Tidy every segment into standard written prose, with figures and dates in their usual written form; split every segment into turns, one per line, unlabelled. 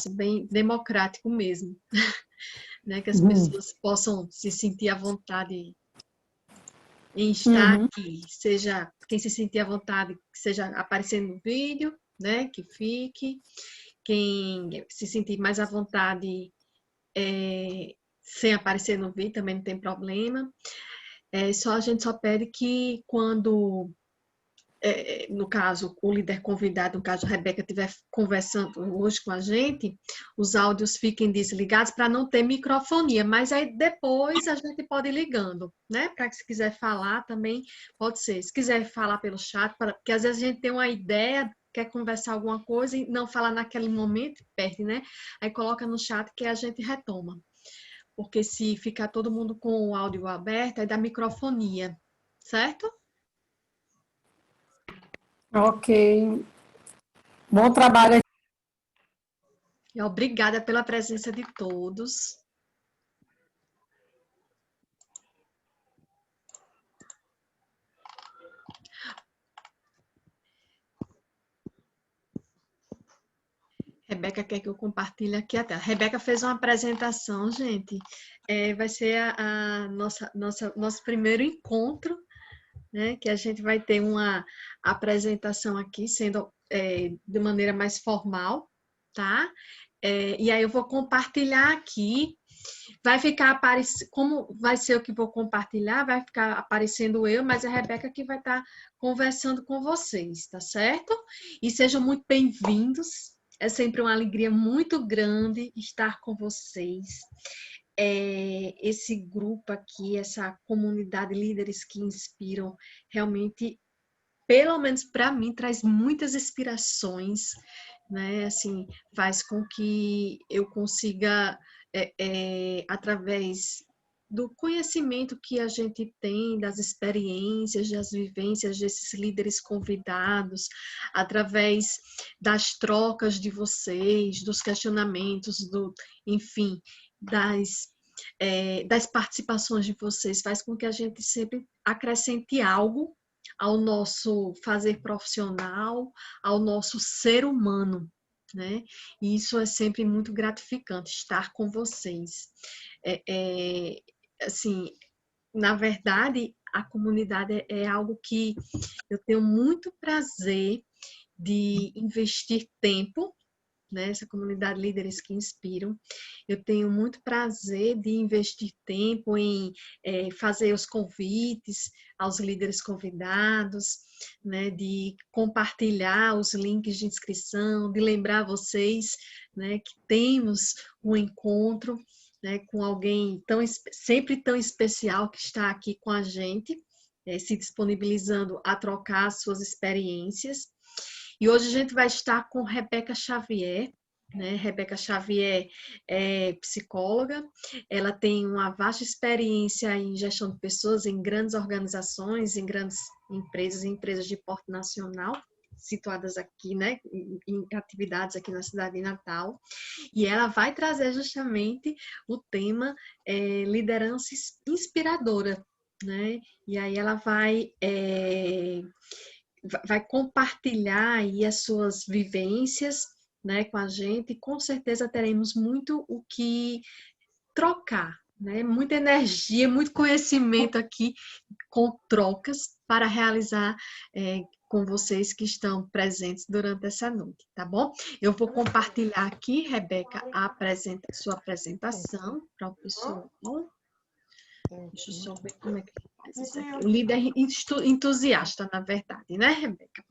bem democrático mesmo, né? Que as pessoas possam se sentir à vontade em estar aqui, seja quem se sentir à vontade, que seja aparecendo no vídeo, né? Que fique, quem se sentir mais à vontade sem aparecer no vídeo também não tem problema. A gente só pede que quando no caso, o líder convidado, no caso a Rebeca, estiver conversando hoje com a gente, os áudios fiquem desligados para não ter microfonia, mas aí depois a gente pode ir ligando, né? Para que se quiser falar também pode ser. Se quiser falar pelo chat, porque às vezes a gente tem uma ideia, quer conversar alguma coisa e não falar naquele momento, perde, né? Aí coloca no chat que a gente retoma. Porque se ficar todo mundo com o áudio aberto, aí dá microfonia, certo?
Ok. Bom trabalho.
Obrigada pela presença de todos. Rebeca quer que eu compartilhe aqui a tela. Rebeca fez uma apresentação, gente. Vai ser nosso primeiro encontro, né? Que a gente vai ter uma apresentação aqui, sendo de maneira mais formal, tá? E aí eu vou compartilhar aqui. Vai ficar aparecendo, como vai ser o que vou compartilhar, vai ficar aparecendo eu, mas a Rebeca que vai estar conversando com vocês, tá certo? E sejam muito bem-vindos. É sempre uma alegria muito grande estar com vocês. Esse grupo aqui, essa comunidade líderes que inspiram, realmente, pelo menos para mim, traz muitas inspirações, né? Assim, faz com que eu consiga, através do conhecimento que a gente tem, das experiências, das vivências desses líderes convidados, através das trocas de vocês, dos questionamentos, enfim, das participações de vocês, faz com que a gente sempre acrescente algo ao nosso fazer profissional, ao nosso ser humano, né? E isso é sempre muito gratificante, estar com vocês. Assim, na verdade, a comunidade é algo que eu tenho muito prazer de investir tempo, né? Essa comunidade Líderes que Inspiram. Eu tenho muito prazer de investir tempo em fazer os convites aos líderes convidados, né? De compartilhar os links de inscrição, de lembrar vocês, né? Que temos um encontro, né? Com alguém sempre tão especial que está aqui com a gente, se disponibilizando a trocar as suas experiências. E hoje a gente vai estar com Rebeca Xavier, né? Rebeca Xavier é psicóloga, ela tem uma vasta experiência em gestão de pessoas em grandes organizações, em grandes empresas de porte nacional, situadas aqui, né, em atividades aqui na cidade de Natal, e ela vai trazer justamente o tema liderança inspiradora, né? E aí ela vai compartilhar aí as suas vivências, né, com a gente, e com certeza teremos muito o que trocar, né? Muita energia, muito conhecimento aqui com trocas para realizar com vocês que estão presentes durante essa noite, tá bom? Eu vou compartilhar aqui, Rebeca, sua apresentação para o pessoal. Deixa eu só ver como é que faz isso aqui. O líder entusiasta, na verdade, né, Rebeca?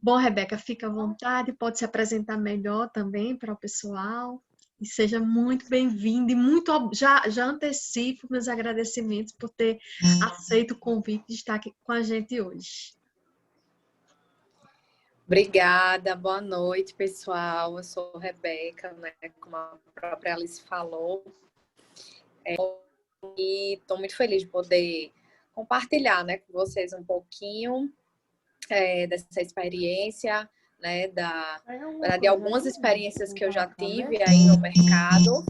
Bom, Rebeca, fica à vontade, pode se apresentar melhor também para o pessoal. E seja muito bem-vinda e já antecipo meus agradecimentos por ter aceito o convite de estar aqui com a gente hoje.
Obrigada, boa noite, pessoal. Eu sou Rebeca, né, como a própria Alice falou. E estou muito feliz de poder compartilhar, né, com vocês um pouquinho dessa experiência, né, de algumas experiências que eu já tive aí no mercado.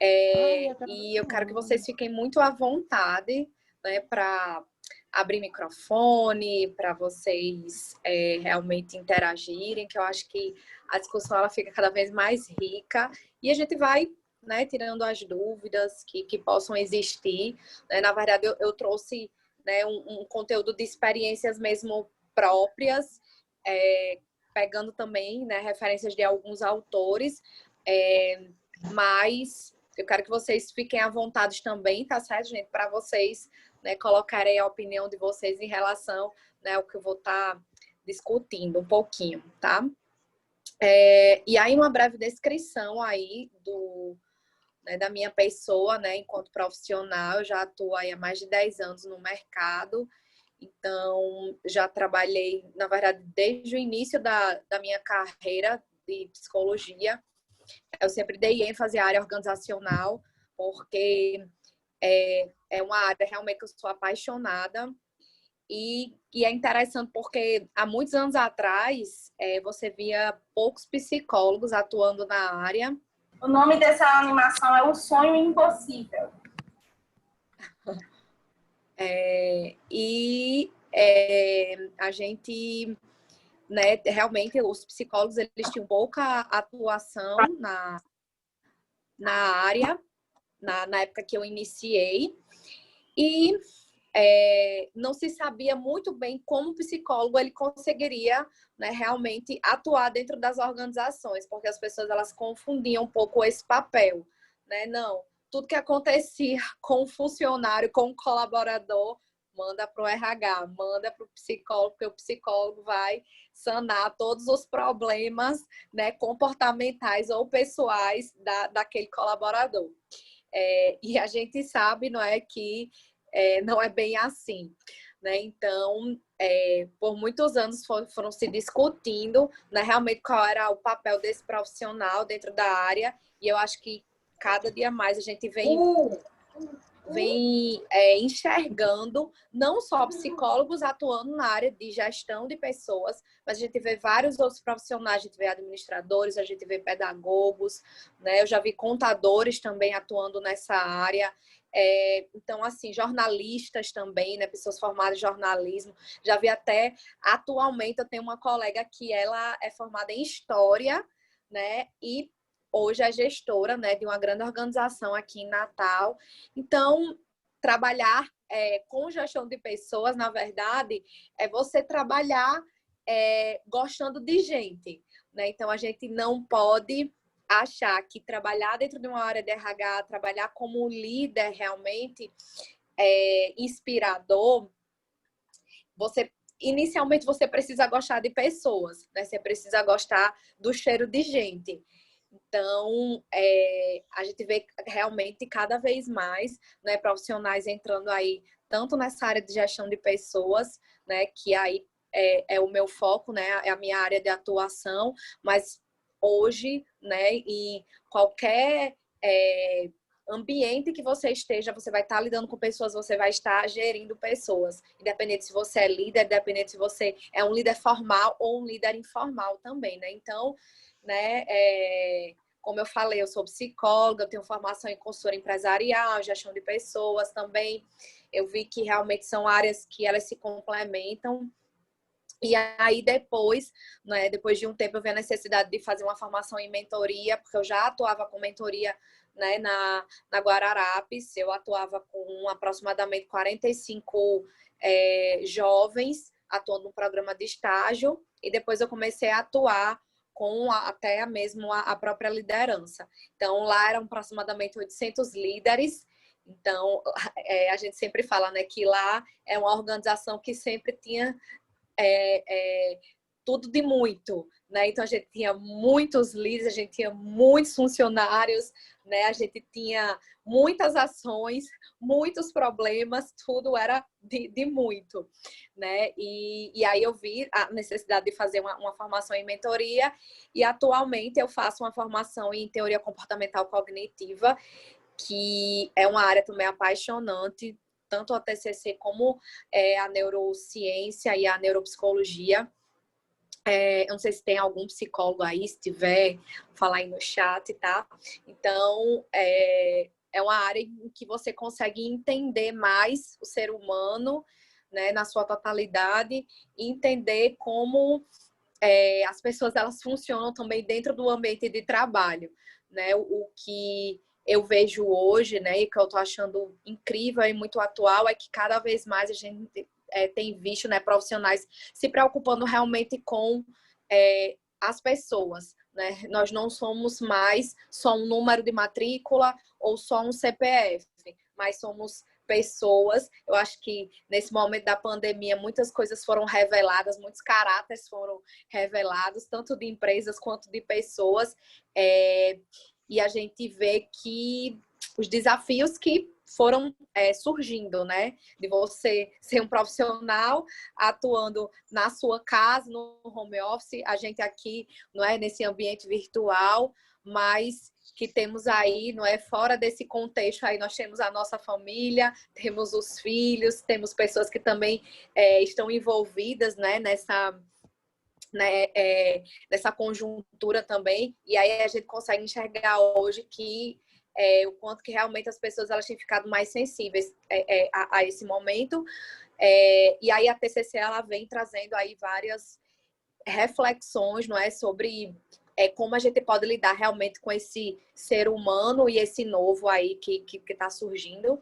E eu quero que vocês fiquem muito à vontade, né, para abrir microfone, para vocês realmente interagirem, que eu acho que a discussão ela fica cada vez mais rica e a gente vai, né, tirando as dúvidas que possam existir. Né? Na verdade, eu trouxe, né, um conteúdo de experiências mesmo próprias, pegando também, né, referências de alguns autores, mas eu quero que vocês fiquem à vontade também, tá certo, gente? Para vocês, né, colocarem a opinião de vocês em relação, né, ao que eu vou estar discutindo um pouquinho, tá? E aí, uma breve descrição aí né, da minha pessoa, né, enquanto profissional. Eu já atuo aí há mais de 10 anos no mercado, então já trabalhei, na verdade, desde o início da minha carreira de psicologia. Eu sempre dei ênfase à área organizacional, porque é uma área realmente que eu sou apaixonada. E é interessante porque há muitos anos atrás você via poucos psicólogos atuando na área.
O nome dessa animação é O Sonho Impossível.
A gente, né, realmente, os psicólogos eles tinham pouca atuação na área, na época que eu iniciei. E não se sabia muito bem como o psicólogo ele conseguiria, né, realmente atuar dentro das organizações, porque as pessoas elas confundiam um pouco esse papel, né? Não, tudo que acontecia com o funcionário, com o colaborador, manda para o RH, manda para o psicólogo, porque o psicólogo vai sanar todos os problemas, né, comportamentais ou pessoais daquele colaborador. E a gente sabe, não é, que não é bem assim, né? Então, por muitos anos foram se discutindo, né, realmente qual era o papel desse profissional dentro da área, e eu acho que cada dia mais a gente vem enxergando não só psicólogos atuando na área de gestão de pessoas, mas a gente vê vários outros profissionais, a gente vê administradores, a gente vê pedagogos, né? Eu já vi contadores também atuando nessa área. Então, assim, jornalistas também, né? Pessoas formadas em jornalismo. Já vi até, atualmente, eu tenho uma colega que ela é formada em História, né? E hoje é gestora, né, de uma grande organização aqui em Natal. Então, trabalhar com gestão de pessoas, na verdade, é você trabalhar gostando de gente, né? Então, a gente não pode achar que trabalhar dentro de uma área de RH, trabalhar como líder realmente inspirador, inicialmente você precisa gostar de pessoas, né? Você precisa gostar do cheiro de gente. Então, a gente vê realmente cada vez mais, né, profissionais entrando aí, tanto nessa área de gestão de pessoas, né, que aí é o meu foco, né, é a minha área de atuação, mas hoje, né, em qualquer ambiente que você esteja, você vai estar lidando com pessoas, você vai estar gerindo pessoas, independente se você é líder, independente se você é um líder formal ou um líder informal também, né? Então, né, como eu falei, eu sou psicóloga, eu tenho formação em consultoria empresarial, gestão de pessoas também. Eu vi que realmente são áreas que elas se complementam. E aí depois, né, depois de um tempo, eu vi a necessidade de fazer uma formação em mentoria, porque eu já atuava com mentoria, né, na Guararapes. Eu atuava com aproximadamente 45 jovens, atuando no programa de estágio, e depois eu comecei a atuar com até mesmo a própria liderança. Então, lá eram aproximadamente 800 líderes. Então, a gente sempre fala, né, que lá é uma organização que sempre tinha tudo de muito, né? Então a gente tinha muitos líderes, a gente tinha muitos funcionários, né? A gente tinha muitas ações, muitos problemas, tudo era de muito, né? E aí eu vi a necessidade de fazer uma formação em mentoria, e atualmente eu faço uma formação em teoria comportamental cognitiva, que é uma área também apaixonante, tanto a TCC como a neurociência e a neuropsicologia. Eu não sei se tem algum psicólogo aí, se tiver, falar aí no chat, tá? Então, é uma área em que você consegue entender mais o ser humano, né, na sua totalidade, e entender como as pessoas elas funcionam também dentro do ambiente de trabalho, né? O que eu vejo hoje, né, e que eu estou achando incrível e muito atual é que cada vez mais a gente tem visto, né, profissionais se preocupando realmente com as pessoas, né? Nós não somos mais só um número de matrícula ou só um CPF, mas somos pessoas. Eu acho que nesse momento da pandemia muitas coisas foram reveladas, muitos caráteres foram revelados, tanto de empresas quanto de pessoas, e a gente vê que os desafios que foram surgindo, né? De você ser um profissional atuando na sua casa, no home office, a gente aqui, não é, nesse ambiente virtual, mas que temos aí, não é, fora desse contexto aí, nós temos a nossa família, temos os filhos, temos pessoas que também estão envolvidas, né, nessa conjuntura também, e aí a gente consegue enxergar hoje que o quanto que realmente as pessoas elas têm ficado mais sensíveis a esse momento, e aí a TCC ela vem trazendo aí várias reflexões, não é, sobre como a gente pode lidar realmente com esse ser humano e esse novo aí que está surgindo,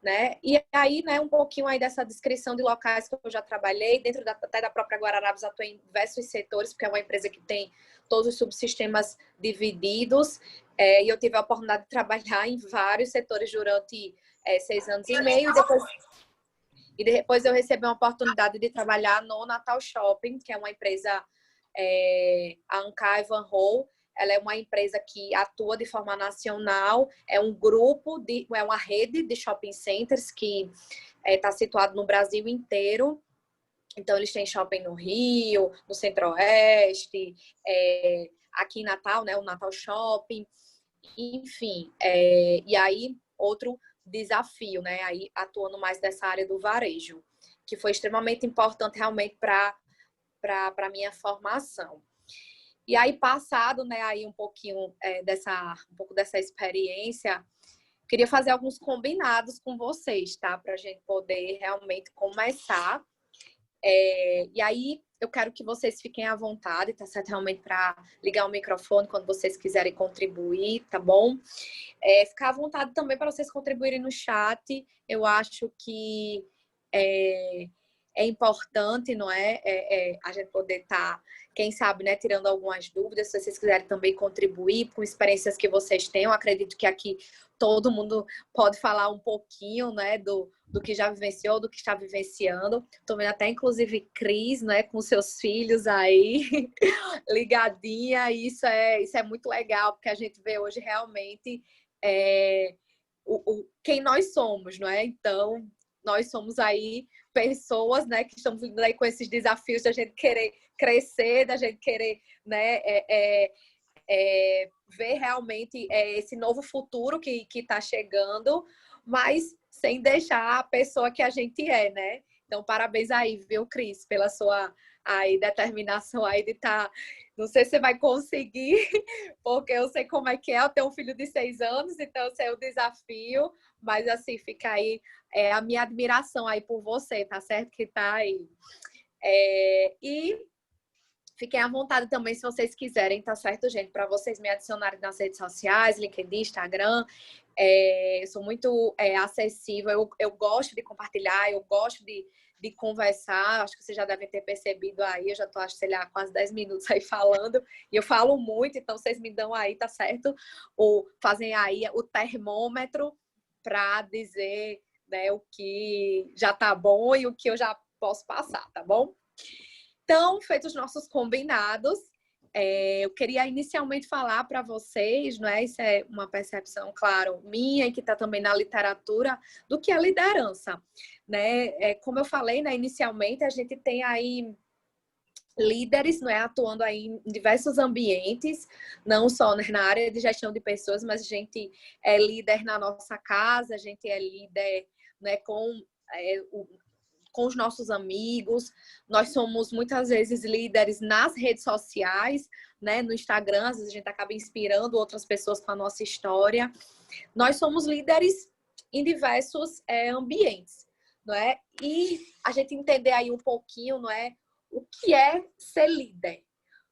né? E aí, né, um pouquinho aí dessa descrição de locais que eu já trabalhei, dentro até da própria Guararapes, atuei em diversos setores, porque é uma empresa que tem todos os subsistemas divididos, e eu tive a oportunidade de trabalhar em vários setores durante 6 anos e meio, e depois eu recebi uma oportunidade de trabalhar no Natal Shopping, que é uma empresa, a Ankai Van Hol. Ela é uma empresa que atua de forma nacional, é um grupo, é uma rede de shopping centers que está situado no Brasil inteiro. Então, eles têm shopping no Rio, no Centro-Oeste, aqui em Natal, né, o Natal Shopping, enfim. E aí, outro desafio, né, aí atuando mais dessa área do varejo, que foi extremamente importante realmente para a minha formação. E aí, passado, né, aí um pouco dessa experiência, queria fazer alguns combinados com vocês, tá? Para a gente poder realmente começar. E aí, eu quero que vocês fiquem à vontade, tá certo? Realmente para ligar o microfone quando vocês quiserem contribuir, tá bom? Ficar à vontade também para vocês contribuírem no chat. Eu acho que é importante, não é? A gente poder estar, quem sabe, né, tirando algumas dúvidas. Se vocês quiserem também contribuir com experiências que vocês têm, eu acredito que aqui todo mundo pode falar um pouquinho, né, do que já vivenciou, do que está vivenciando. Estou vendo até, inclusive, Cris, né, com seus filhos aí, ligadinha. E isso é muito legal, porque a gente vê hoje realmente quem nós somos, não é? Então, nós somos aí pessoas, né, que estamos lidando aí com esses desafios da gente querer crescer, da gente querer, né, ver realmente esse novo futuro que está chegando, mas sem deixar a pessoa que a gente é, né? Então, parabéns aí, viu, Cris, pela sua aí determinação aí de estar... Não sei se você vai conseguir, porque eu sei como é que é. Eu tenho um filho de 6 anos, então eu sei o desafio, mas assim, fica aí a minha admiração aí por você, tá certo? Que tá aí. E fiquem à vontade também, se vocês quiserem, tá certo, gente? Para vocês me adicionarem nas redes sociais, LinkedIn, Instagram. Eu sou muito acessível, eu gosto de compartilhar, eu gosto de conversar. Acho que vocês já devem ter percebido aí, eu já tô, acho, sei lá, quase 10 minutos aí falando, e eu falo muito, então vocês me dão aí, tá certo? Ou fazem aí o termômetro para dizer, né, o que já tá bom e o que eu já posso passar, tá bom? Então, feitos os nossos combinados, eu queria inicialmente falar para vocês, não é? Isso é uma percepção, claro, minha e que está também na literatura, do que é liderança, né? Como eu falei, né, inicialmente, a gente tem aí líderes, não é, atuando aí em diversos ambientes, não só na área de gestão de pessoas, mas a gente é líder na nossa casa, a gente é líder, né, com os nossos amigos. Nós somos muitas vezes líderes nas redes sociais, né? No Instagram, às vezes a gente acaba inspirando outras pessoas com a nossa história. Nós somos líderes em diversos ambientes, não é? E a gente entender aí um pouquinho, não é? O que é ser líder?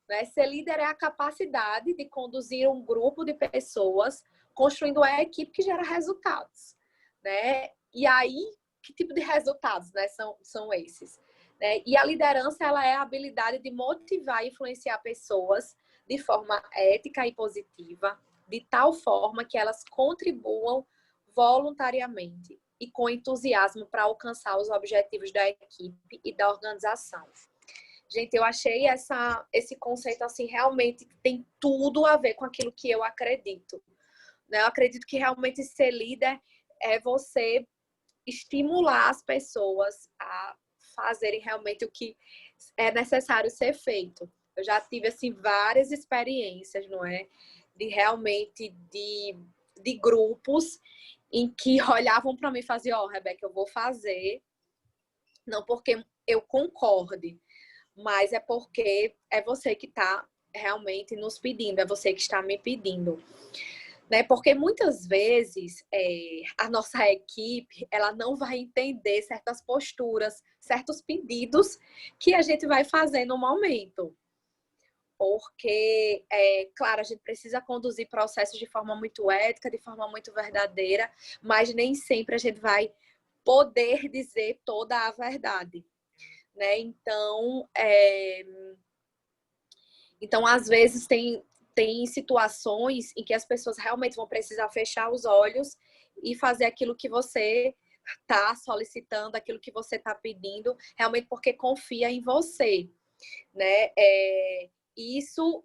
Né? Ser líder é a capacidade de conduzir um grupo de pessoas construindo a equipe que gera resultados, né? E aí, que tipo de resultados, né, são esses? Né? E a liderança, ela é a habilidade de motivar e influenciar pessoas de forma ética e positiva, de tal forma que elas contribuam voluntariamente e com entusiasmo para alcançar os objetivos da equipe e da organização. Gente, eu achei esse conceito assim, realmente tem tudo a ver com aquilo que eu acredito. Eu acredito que realmente ser líder é você estimular as pessoas a fazerem realmente o que é necessário ser feito. Eu já tive assim várias experiências, não é? De realmente de grupos em que olhavam para mim e faziam, Rebeca, eu vou fazer, não porque eu concorde, mas é porque é você que está realmente nos pedindo, é você que está me pedindo. Né? Porque muitas vezes a nossa equipe ela não vai entender certas posturas, certos pedidos que a gente vai fazer no momento. Porque, claro, a gente precisa conduzir processos de forma muito ética, de forma muito verdadeira, mas nem sempre a gente vai poder dizer toda a verdade. Né? Então, às vezes, tem situações em que as pessoas realmente vão precisar fechar os olhos e fazer aquilo que você está solicitando, aquilo que você está pedindo, realmente porque confia em você. Né? Isso,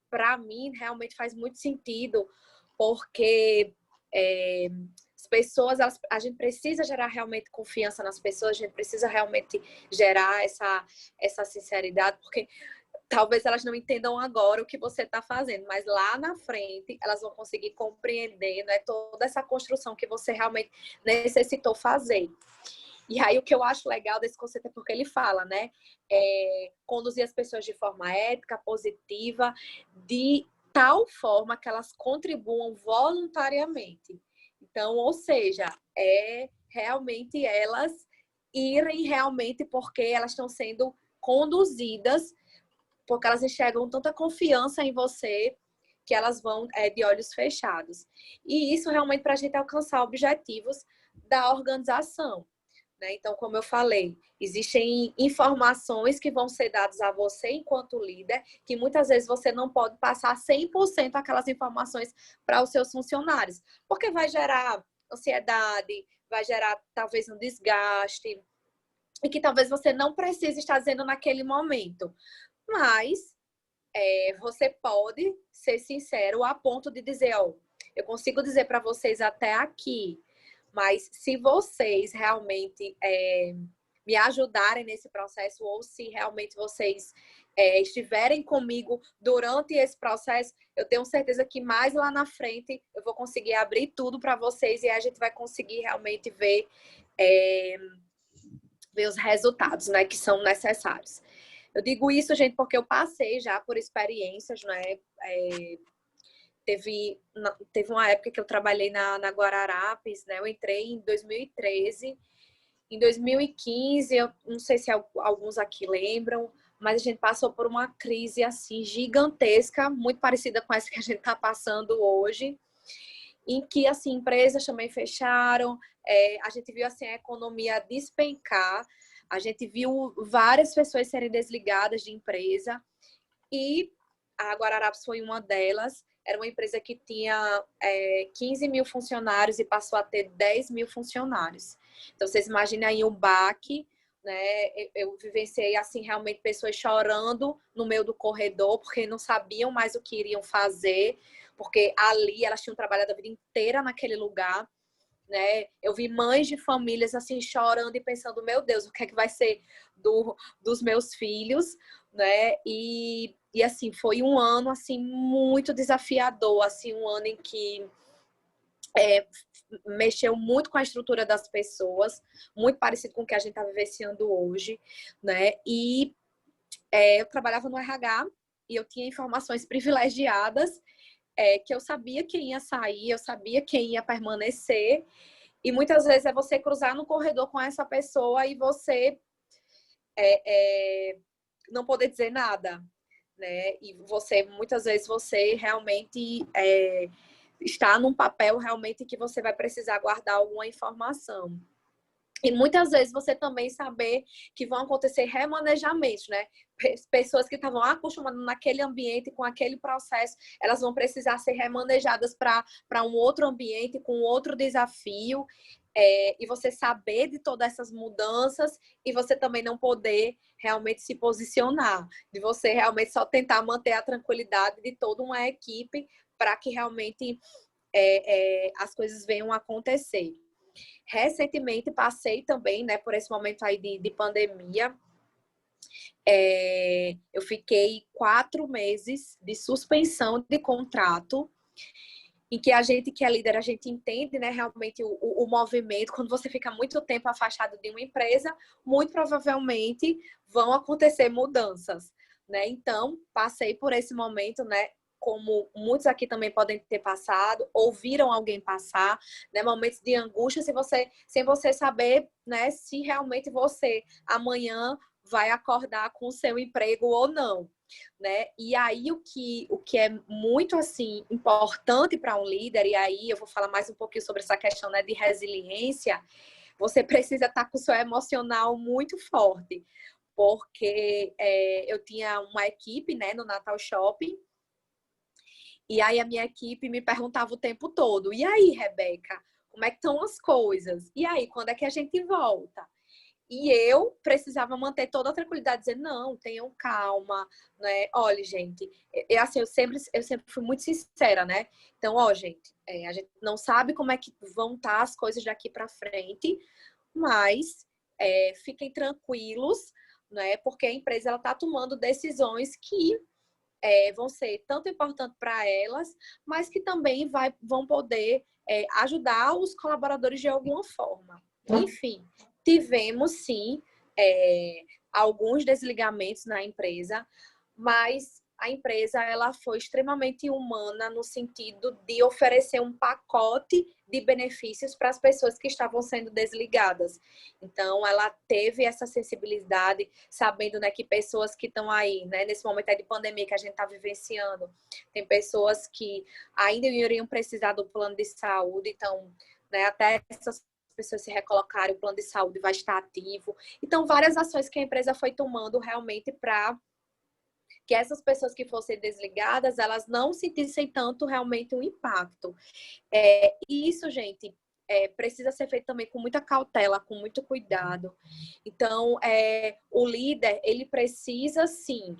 para mim, realmente faz muito sentido, porque as pessoas, a gente precisa gerar realmente confiança nas pessoas, a gente precisa realmente gerar essa sinceridade, porque talvez elas não entendam agora o que você está fazendo, mas lá na frente elas vão conseguir compreender, né, toda essa construção que você realmente necessitou fazer. E aí o que eu acho legal desse conceito é porque ele fala, né, conduzir as pessoas de forma ética, positiva, de tal forma que elas contribuam voluntariamente. Então, ou seja, realmente elas irem realmente porque elas estão sendo conduzidas, porque elas enxergam tanta confiança em você que elas vão de olhos fechados. E isso realmente para a gente alcançar objetivos da organização. Né? Então, como eu falei, existem informações que vão ser dadas a você enquanto líder, que muitas vezes você não pode passar 100% aquelas informações para os seus funcionários, porque vai gerar ansiedade, vai gerar talvez um desgaste, e que talvez você não precise estar dizendo naquele momento. Mas você pode ser sincero a ponto de dizer, eu consigo dizer para vocês até aqui, mas se vocês realmente me ajudarem nesse processo, ou se realmente vocês estiverem comigo durante esse processo, eu tenho certeza que mais lá na frente eu vou conseguir abrir tudo para vocês e a gente vai conseguir realmente ver os resultados, né, que são necessários. Eu digo isso, gente, porque eu passei já por experiências, né? Teve uma época que eu trabalhei na Guararapes, né? Eu entrei em 2013. Em 2015, eu não sei se alguns aqui lembram, mas a gente passou por uma crise assim gigantesca, muito parecida com essa que a gente está passando hoje, em que assim empresas também fecharam, a gente viu assim a economia despencar, a gente viu várias pessoas serem desligadas de empresa e a Guararapes foi uma delas. Era uma empresa que tinha 15 mil funcionários e passou a ter 10 mil funcionários. Então, vocês imaginem aí um baque, né? Eu vivenciei, assim, realmente pessoas chorando no meio do corredor porque não sabiam mais o que iriam fazer, porque ali elas tinham trabalhado a vida inteira naquele lugar. Né? Eu vi mães de famílias assim chorando e pensando, meu Deus, o que é que vai ser dos meus filhos, né? E assim, foi um ano assim muito desafiador, assim, um ano em que mexeu muito com a estrutura das pessoas, muito parecido com o que a gente está vivenciando hoje, né? E eu trabalhava no RH e eu tinha informações privilegiadas que eu sabia quem ia sair, eu sabia quem ia permanecer. E muitas vezes é você cruzar no corredor com essa pessoa e você não poder dizer nada, né? E muitas vezes você realmente está num papel realmente que você vai precisar guardar alguma informação. E muitas vezes você também saber que vão acontecer remanejamentos, né? Pessoas que estavam acostumadas naquele ambiente, com aquele processo, elas vão precisar ser remanejadas para um outro ambiente, com outro desafio. E você saber de todas essas mudanças e você também não poder realmente se posicionar, de você realmente só tentar manter a tranquilidade de toda uma equipe para que realmente as coisas venham a acontecer. Recentemente passei também, né, por esse momento aí de pandemia. Eu fiquei 4 meses de suspensão de contrato, em que a gente que é líder, a gente entende, né, realmente o movimento. Quando você fica muito tempo afastado de uma empresa, muito provavelmente vão acontecer mudanças, né? Então, passei por esse momento, né, como muitos aqui também podem ter passado, ouviram alguém passar, né, momentos de angústia, sem você saber, né, se realmente você amanhã vai acordar com o seu emprego ou não, né? E aí o que é muito assim importante para um líder, e aí eu vou falar mais um pouquinho sobre essa questão, né, de resiliência. Você precisa estar com o seu emocional muito forte, porque eu tinha uma equipe, né, no Natal Shopping. E aí a minha equipe me perguntava o tempo todo: e aí, Rebeca, como é que estão as coisas? E aí, quando é que a gente volta? E eu precisava manter toda a tranquilidade, dizer, não, tenham calma, né? Olha, gente, assim, eu sempre fui muito sincera, né? Então, gente, a gente não sabe como é que vão estar as coisas daqui para frente, mas fiquem tranquilos, né? Porque a empresa ela está tomando decisões que vão ser tanto importantes para elas, mas que também vão poder ajudar os colaboradores de alguma forma. Enfim, tivemos sim alguns desligamentos na empresa, mas a empresa ela foi extremamente humana no sentido de oferecer um pacote de benefícios para as pessoas que estavam sendo desligadas. Então, ela teve essa sensibilidade, sabendo, né, que pessoas que estão aí, né, nesse momento de pandemia que a gente está vivenciando, tem pessoas que ainda iriam precisar do plano de saúde, então, né, até essas pessoas se recolocarem, o plano de saúde vai estar ativo. Então, várias ações que a empresa foi tomando realmente para que essas pessoas que fossem desligadas, elas não sentissem tanto realmente um impacto. E isso, gente, precisa ser feito também com muita cautela, com muito cuidado. Então, o líder, ele precisa, sim,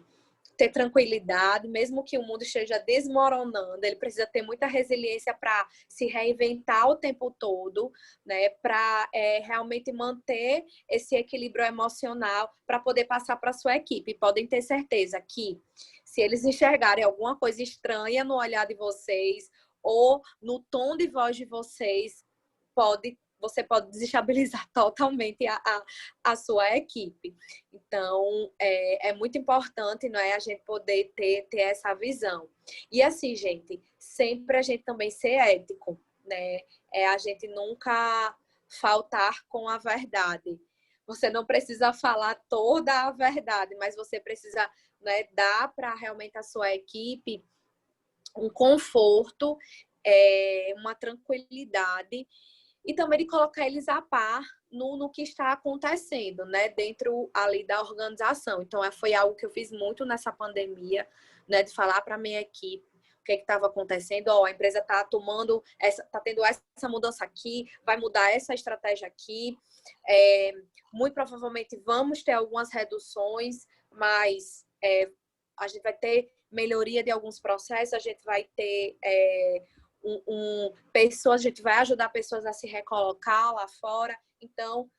ter tranquilidade, mesmo que o mundo esteja desmoronando, ele precisa ter muita resiliência para se reinventar o tempo todo, né? Para realmente manter esse equilíbrio emocional para poder passar para a sua equipe. Podem ter certeza que se eles enxergarem alguma coisa estranha no olhar de vocês ou no tom de voz de vocês, você pode desestabilizar totalmente a sua equipe. Então, é muito importante, não é, a gente poder ter essa visão. E assim, gente, sempre a gente também ser ético, né? A gente nunca faltar com a verdade. Você não precisa falar toda a verdade, mas você precisa, né, dar para realmente a sua equipe um conforto, uma tranquilidade e também de colocar eles a par no que está acontecendo, né, dentro ali da organização. Então, foi algo que eu fiz muito nessa pandemia, né, de falar para a minha equipe o que estava acontecendo. A empresa está tendo essa mudança aqui, vai mudar essa estratégia aqui. Muito provavelmente vamos ter algumas reduções, mas a gente vai ter melhoria de alguns processos, a gente vai ter pessoas, a gente vai ajudar pessoas a se recolocar lá fora. Então,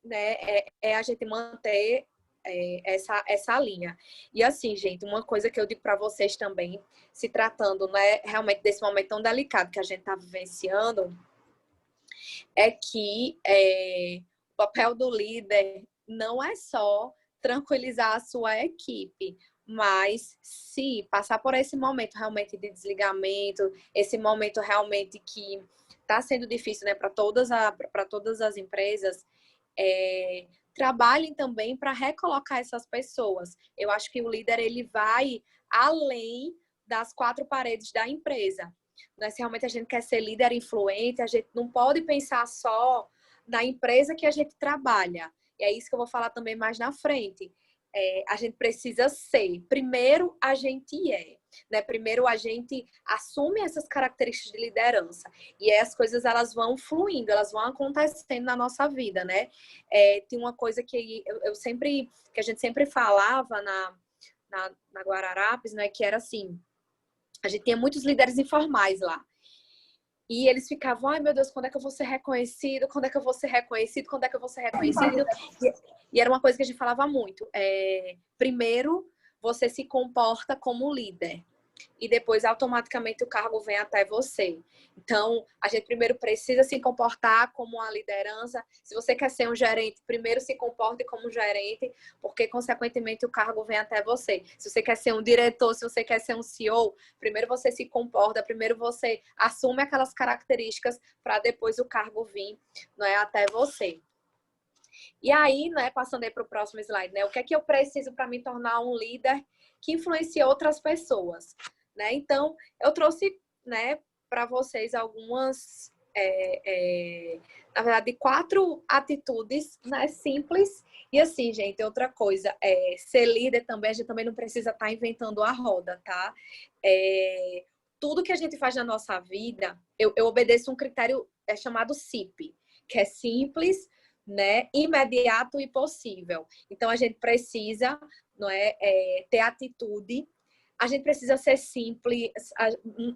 né, a gente manter essa linha. E assim, gente, uma coisa que eu digo para vocês também, se tratando, né, realmente desse momento tão delicado que a gente está vivenciando, é que o papel do líder não é só tranquilizar a sua equipe. Mas se passar por esse momento realmente de desligamento, esse momento realmente que está sendo difícil, né, para todas as empresas, trabalhem também para recolocar essas pessoas. Eu acho que o líder ele vai além das quatro paredes da empresa. Né? Se realmente a gente quer ser líder influente, a gente não pode pensar só na empresa que a gente trabalha. E é isso que eu vou falar também mais na frente. A gente precisa ser. Primeiro, a gente né? Primeiro, a gente assume essas características de liderança. E aí as coisas, elas vão fluindo, elas vão acontecendo na nossa vida, né? Tem uma coisa que que a gente sempre falava na Guararapes, né? Que era assim, a gente tinha muitos líderes informais lá. E eles ficavam, ai meu Deus, quando é que eu vou ser reconhecido? Quando é que eu vou ser reconhecido? Quando é que eu vou ser reconhecido? E era uma coisa que a gente falava muito. Primeiro, você se comporta como líder. E depois, automaticamente, o cargo vem até você. Então, a gente primeiro precisa se comportar como uma liderança. Se você quer ser um gerente, primeiro se comporte como um gerente, porque, consequentemente, o cargo vem até você. Se você quer ser um diretor, se você quer ser um CEO, primeiro você se comporta, primeiro você assume aquelas características para depois o cargo vir, não é, até você. E aí, né, passando aí para o próximo slide, né, o que é que eu preciso para me tornar um líder que influencie outras pessoas, né? Então, eu trouxe, né, para vocês algumas, na verdade, 4 atitudes, né, simples. E assim, gente, outra coisa, ser líder também, a gente também não precisa estar inventando a roda, tá? Tudo que a gente faz na nossa vida, eu obedeço um critério chamado SIP, que é simples, né, imediato e possível. Então, a gente precisa, não ter atitude, a gente precisa ser simples,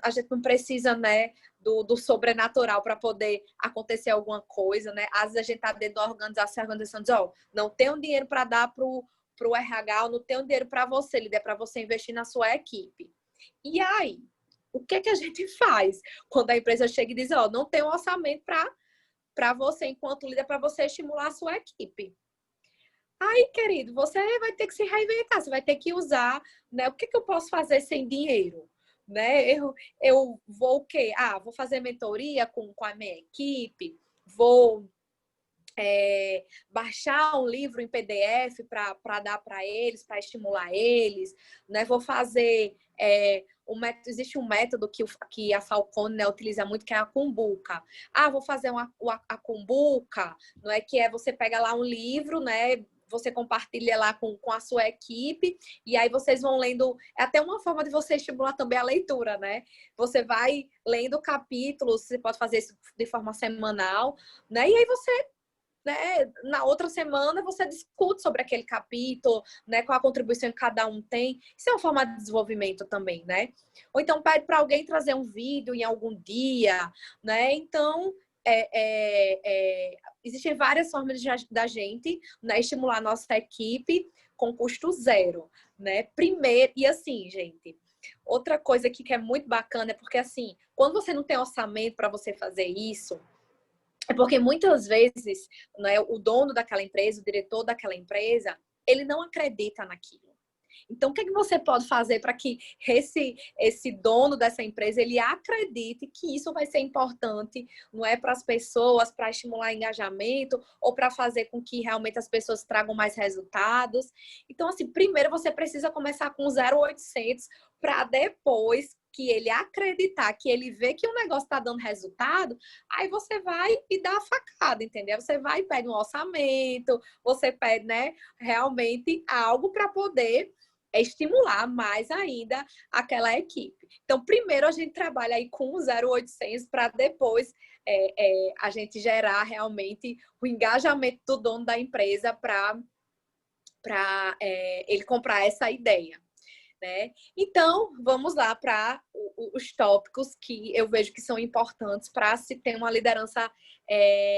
a gente não precisa, né, do sobrenatural para poder acontecer alguma coisa, né? Às vezes a gente tá dentro da organização, a organização diz, não tenho dinheiro para dar pro RH, ou não tenho dinheiro para você, líder, para você investir na sua equipe. E aí, o que é que a gente faz quando a empresa chega e diz, não tem um orçamento para você, enquanto líder, para você estimular a sua equipe? Aí, querido, você vai ter que se reinventar, você vai ter que usar, né? O que eu posso fazer sem dinheiro? Né? Eu vou o quê? Vou fazer mentoria com a minha equipe, vou baixar um livro em PDF para dar para eles, para estimular eles, né? Vou fazer existe um método que a Falcone, né, utiliza muito, que é a cumbuca. Vou fazer a cumbuca, não é, que você pega lá um livro, né? Você compartilha lá com a sua equipe e aí vocês vão lendo. É até uma forma de você estimular também a leitura, né? Você vai lendo capítulos, você pode fazer isso de forma semanal, né? E aí você, né, na outra semana você discute sobre aquele capítulo, né, qual a contribuição que cada um tem. Isso é uma forma de desenvolvimento também, né? Ou então pede para alguém trazer um vídeo em algum dia, né? Então, existem várias formas da gente, né, estimular a nossa equipe com custo zero, né? Primeiro, e assim, gente, outra coisa aqui que é muito bacana é porque, assim, quando você não tem orçamento para você fazer isso, é porque muitas vezes, né, o dono daquela empresa, o diretor daquela empresa, ele não acredita naquilo. Então, o que você pode fazer para que esse dono dessa empresa, ele acredite que isso vai ser importante, não é, para as pessoas, para estimular engajamento ou para fazer com que realmente as pessoas tragam mais resultados. Então, assim, primeiro você precisa começar com 0,800 para depois que ele acreditar, que ele vê que o negócio está dando resultado, aí você vai e dá a facada, entendeu? Você vai e pede um orçamento, você pede, né, realmente algo para poder estimular mais ainda aquela equipe. Então, primeiro a gente trabalha aí com o 0,800 para depois a gente gerar realmente o engajamento do dono da empresa para ele comprar essa ideia. Né? Então, vamos lá para os tópicos que eu vejo que são importantes para se ter uma liderança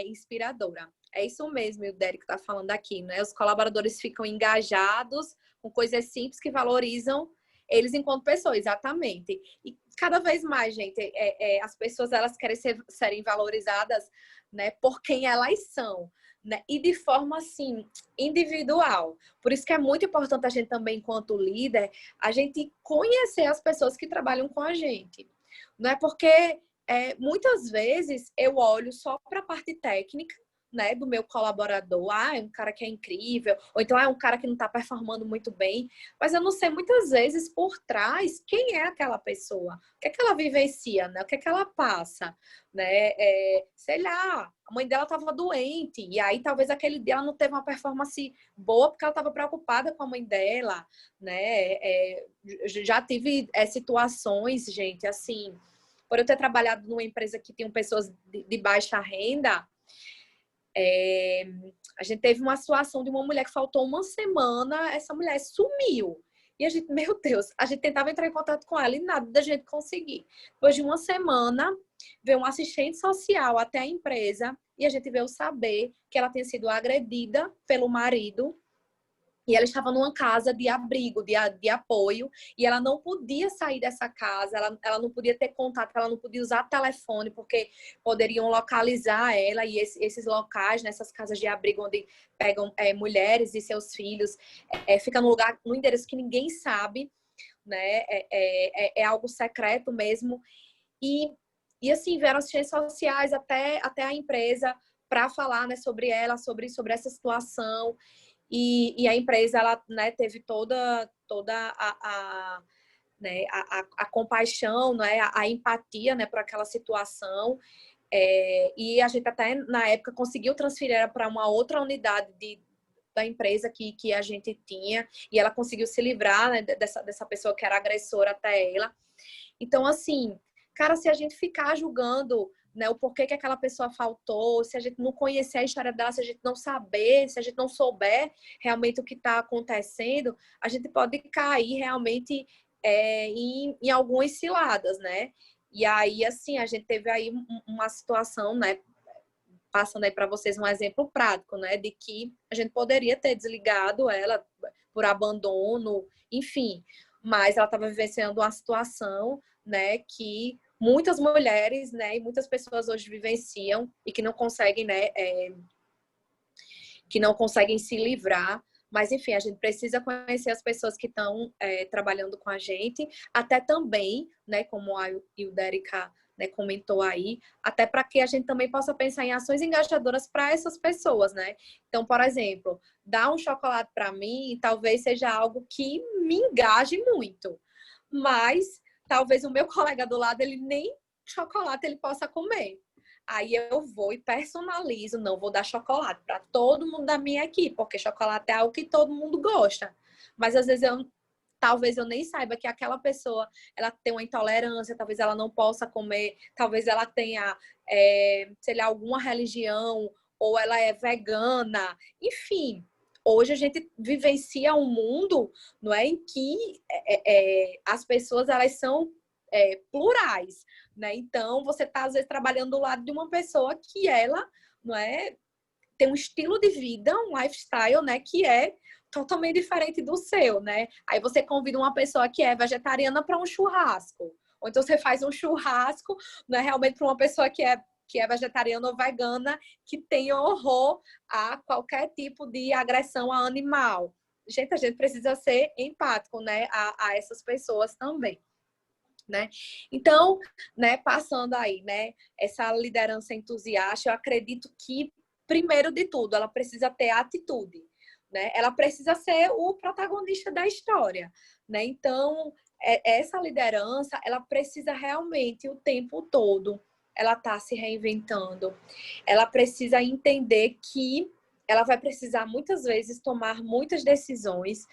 inspiradora. É isso mesmo, o Derek está falando aqui, né? Os colaboradores ficam engajados com coisas simples que valorizam Eles enquanto pessoas, exatamente. E cada vez mais, gente, as pessoas elas querem serem valorizadas, né, por quem elas são, né? E de forma, assim, individual. Por isso que é muito importante a gente também, enquanto líder, a gente conhecer as pessoas que trabalham com a gente. Não é porque muitas vezes eu olho só para a parte técnica, né, do meu colaborador, é um cara que é incrível, ou então é um cara que não está performando muito bem, mas eu não sei muitas vezes por trás quem é aquela pessoa, o que é que ela vivencia, né, o que é que ela passa, né, sei lá, a mãe dela estava doente, e aí talvez aquele dia ela não teve uma performance boa porque ela estava preocupada com a mãe dela, né, já tive situações, gente, assim, por eu ter trabalhado numa empresa que tinham pessoas de baixa renda, a gente teve uma situação de uma mulher que faltou uma semana, essa mulher sumiu. E a gente, meu Deus, a gente tentava entrar em contato com ela e nada da gente conseguir. Depois de uma semana, veio um assistente social até a empresa e a gente veio saber que ela tinha sido agredida pelo marido. E ela estava numa casa de abrigo, de apoio, e ela não podia sair dessa casa, ela não podia ter contato, ela não podia usar telefone, porque poderiam localizar ela, e esses locais, nessas casas de abrigo, onde pegam mulheres e seus filhos, fica num lugar, num endereço que ninguém sabe, né? É algo secreto mesmo. E assim, vieram assistentes sociais até a empresa para falar, né, sobre ela, sobre essa situação. E a empresa, ela, né, teve toda né, a compaixão, né, a empatia, né, por aquela situação. E a gente até, na época, conseguiu transferir ela para uma outra unidade da empresa que a gente tinha. E ela conseguiu se livrar, né, dessa pessoa que era agressora até ela. Então, assim, cara, se a gente ficar julgando, né, o porquê que aquela pessoa faltou, se a gente não conhecer a história dela, se a gente não saber, se a gente não souber realmente o que está acontecendo, a gente pode cair realmente em algumas ciladas, né? E aí, assim, a gente teve aí uma situação, né, passando aí para vocês um exemplo prático, né, de que a gente poderia ter desligado ela por abandono, enfim, mas ela estava vivenciando uma situação, né, que muitas mulheres, né, e muitas pessoas hoje vivenciam e que não conseguem, né, que não conseguem se livrar. Mas, enfim, a gente precisa conhecer as pessoas que estão trabalhando com a gente, até também, né, como a Ilderica, né, comentou aí, até para que a gente também possa pensar em ações engajadoras para essas pessoas, né? Então, por exemplo, dar um chocolate para mim talvez seja algo que me engaje muito, mas talvez o meu colega do lado, ele nem chocolate ele possa comer. Aí eu vou e personalizo, não vou dar chocolate para todo mundo da minha equipe, porque chocolate é algo que todo mundo gosta. Mas às vezes talvez eu nem saiba que aquela pessoa ela tem uma intolerância, talvez ela não possa comer, talvez ela tenha, sei lá, alguma religião, ou ela é vegana, enfim. Hoje a gente vivencia um mundo, não é, em que as pessoas elas são plurais, né? Então você está às vezes trabalhando do lado de uma pessoa que ela, não é, tem um estilo de vida, um lifestyle, né, que é totalmente diferente do seu, né? Aí você convida uma pessoa que é vegetariana para um churrasco. Ou então você faz um churrasco, né, realmente para uma pessoa que é vegetariana ou vegana, que tem horror a qualquer tipo de agressão a animal. Gente, a gente precisa ser empático, né, a essas pessoas também. Né? Então, né, passando aí, né, essa liderança entusiasta, eu acredito que, primeiro de tudo, ela precisa ter atitude, né? Ela precisa ser o protagonista da história, né? Então, essa liderança, ela precisa realmente o tempo todo, ela tá se reinventando, ela precisa entender que ela vai precisar muitas vezes tomar muitas decisões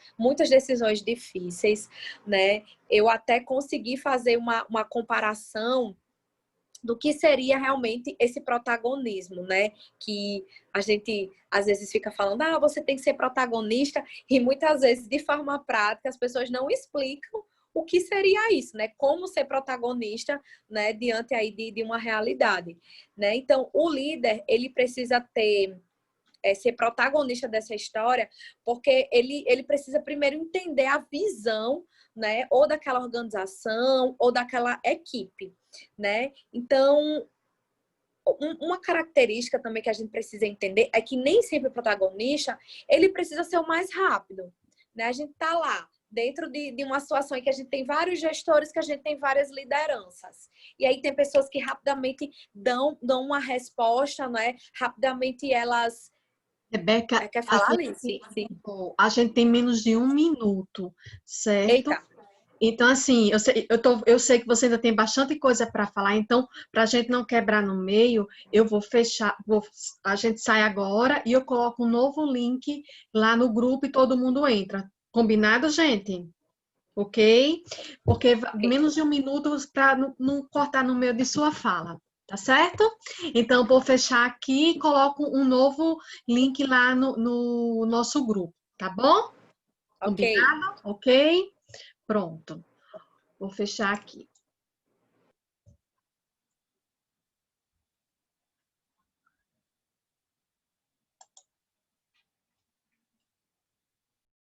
difíceis, né? Eu até consegui fazer uma comparação do que seria realmente esse protagonismo, né? Que a gente às vezes fica falando, você tem que ser protagonista, e muitas vezes, de forma prática, as pessoas não explicam o que seria isso, né? Como ser protagonista, né? Diante aí de uma realidade, né? Então, o líder, ele precisa ter ser protagonista dessa história, porque ele precisa primeiro entender a visão, né, ou daquela organização, ou daquela equipe, né? Então, uma característica também que a gente precisa entender é que nem sempre o protagonista, ele precisa ser o mais rápido, né? A gente tá lá dentro de uma situação em que a gente tem vários gestores, que a gente tem várias lideranças. E aí tem pessoas que rapidamente dão uma resposta, né? Rapidamente elas...
Rebeca,
Quer falar, Alice? Sim.
a gente tem menos de 1 minuto, certo?
Eita.
Então, assim, eu sei que você ainda tem bastante coisa para falar, então, para a gente não quebrar no meio, eu vou fechar, a gente sai agora e eu coloco um novo link lá no grupo e todo mundo entra. Combinado, gente? Ok? Porque menos de 1 minuto para não cortar no meio de sua fala, tá certo? Então, vou fechar aqui e coloco um novo link lá no nosso grupo, tá bom?
Ok.
Combinado? Ok? Pronto. Vou fechar aqui.